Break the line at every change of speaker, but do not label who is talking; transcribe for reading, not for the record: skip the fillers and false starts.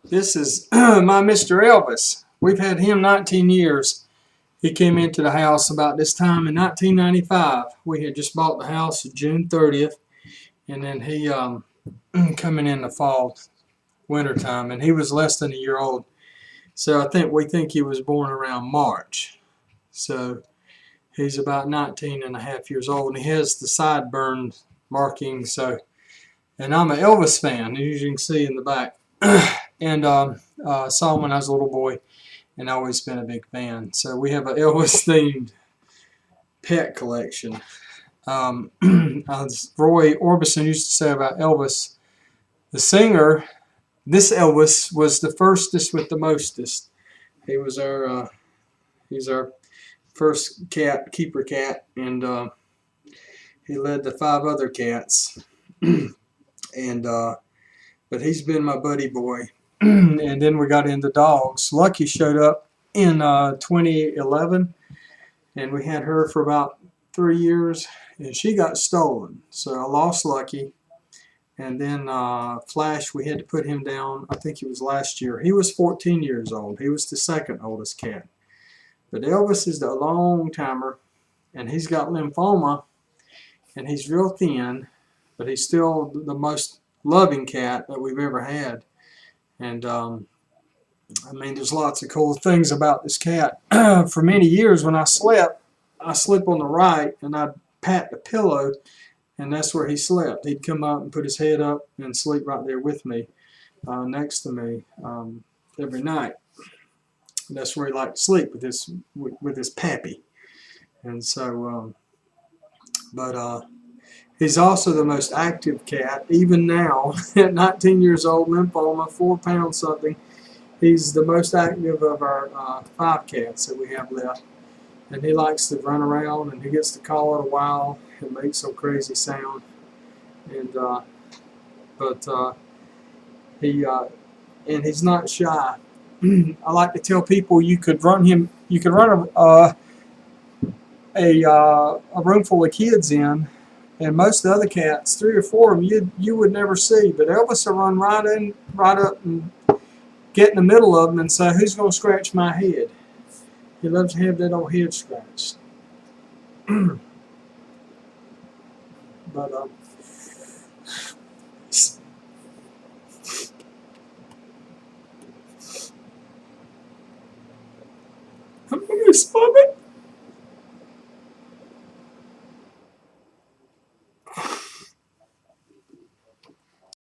This is my Mr. Elvis. We've had him 19 years. He came into the house about this time in 1995. We had just bought the house June 30th, and then he coming in the fall, wintertime, and he was less than a year old. So we think he was born around March. So he's about 19 and a half years old, and he has the sideburn marking. And I'm an Elvis fan, as you can see in the back. And saw him when I was a little boy, and I've always been a big fan. So we have an Elvis-themed pet collection. As Roy Orbison used to say about Elvis, the singer, this Elvis was the firstest with the mostest. He was he's our first keeper cat, and he led the 5 other cats. And but he's been my buddy boy. And then we got into dogs. Lucky showed up in 2011, and we had her for about 3 years, and she got stolen. So I lost Lucky, and then Flash, we had to put him down. I think it was last year. He was 14 years old. He was the second oldest cat. But Elvis is the long timer, and he's got lymphoma, and he's real thin, but he's still the most loving cat that we've ever had. And I mean, there's lots of cool things about this cat. For many years when I slept on the right, and I'd pat the pillow, and that's where he slept. He'd come up and put his head up and sleep right there with me, next to me, every night. That's where he liked to sleep, with his pappy. And so, he's also the most active cat, even now, at 19 years old, lymphoma, 4 pounds something. He's the most active of our 5 cats that we have left. And he likes to run around, and he gets to call it a while and make some crazy sound. And he's not shy. I like to tell people you could run a room full of kids in, and most of the other cats, 3 or 4 of them, you would never see. But Elvis will run right up and get in the middle of them and say, "Who's going to scratch my head?" He loves to have that old head scratched. But I'm going to stop it.